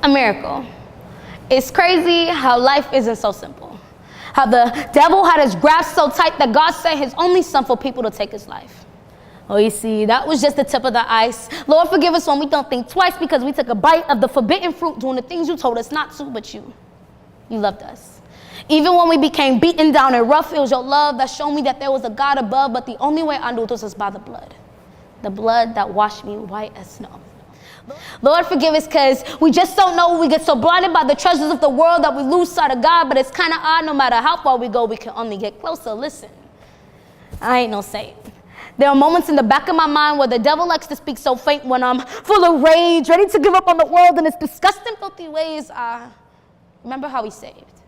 a miracle. It's crazy how life isn't so simple. How the devil had his grasp so tight that God sent his only son for people to take his life. Oh, you see, that was just the tip of the ice. Lord, forgive us when we don't think twice because we took a bite of the forbidden fruit doing the things you told us not to, but you loved us. Even when we became beaten down and rough, it was your love that showed me that there was a God above, but the only way I knew this was by the blood that washed me white as snow. Lord, forgive us because we just don't know. We get so blinded by the treasures of the world that we lose sight of God, but it's kind of odd. No matter how far we go, we can only get closer. Listen, I ain't no saint. There are moments in the back of my mind where the devil likes to speak so faint when I'm full of rage, ready to give up on the world in its disgusting, filthy ways. I remember how he saved,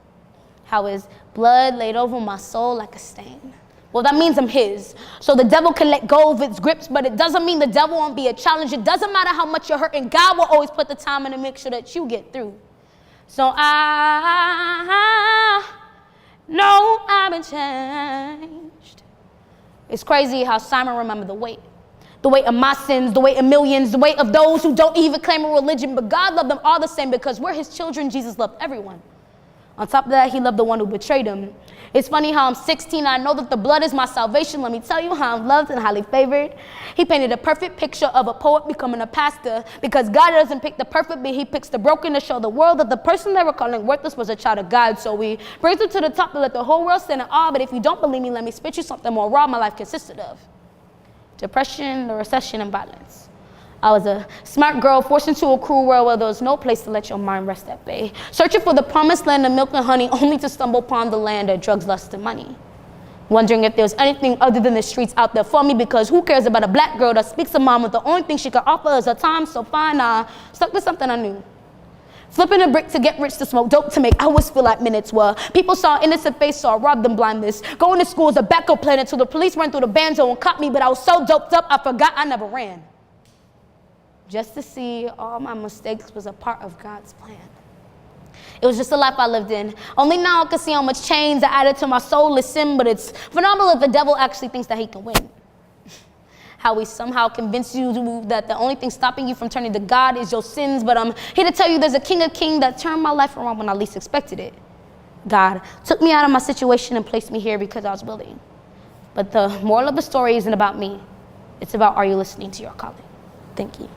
how his blood laid over my soul like a stain. Well, that means I'm his, so the devil can let go of its grips, but it doesn't mean the devil won't be a challenge. It doesn't matter how much you're hurting. God will always put the time in to make sure that you get through. So I know I've been changed. It's crazy how Simon remembered the weight of my sins, the weight of millions, the weight of those who don't even claim a religion, but God loved them all the same because we're his children. Jesus loved everyone. On top of that, he loved the one who betrayed him. It's funny how I'm 16, I know that the blood is my salvation. Let me tell you how I'm loved and highly favored. He painted a perfect picture of a poet becoming a pastor because God doesn't pick the perfect, but he picks the broken to show the world that the person they were calling worthless was a child of God. So we raised him to the top to let the whole world stand in awe. But if you don't believe me, let me spit you something more raw my life consisted of. Depression, the recession, and violence. I was a smart girl forced into a cruel world where there was no place to let your mind rest at bay. Searching for the promised land of milk and honey only to stumble upon the land of drugs, lust, and money. Wondering if there was anything other than the streets out there for me because who cares about a black girl that speaks to mom when the only thing she could offer is her time. So fine, I stuck to something I knew. Flipping a brick to get rich, to smoke dope, to make hours feel like minutes were. People saw innocent face, so I robbed them blindness. Going to school as a backup plan until the police ran through the banjo and caught me, but I was so doped up I forgot I never ran. Just to see all my mistakes was a part of God's plan. It was just a life I lived in. Only now I can see how much chains I added to my soulless sin, but it's phenomenal if the devil actually thinks that he can win. How he somehow convinced you that the only thing stopping you from turning to God is your sins, but I'm here to tell you there's a King of Kings that turned my life around when I least expected it. God took me out of my situation and placed me here because I was willing. But the moral of the story isn't about me. It's about, are you listening to your calling? Thank you.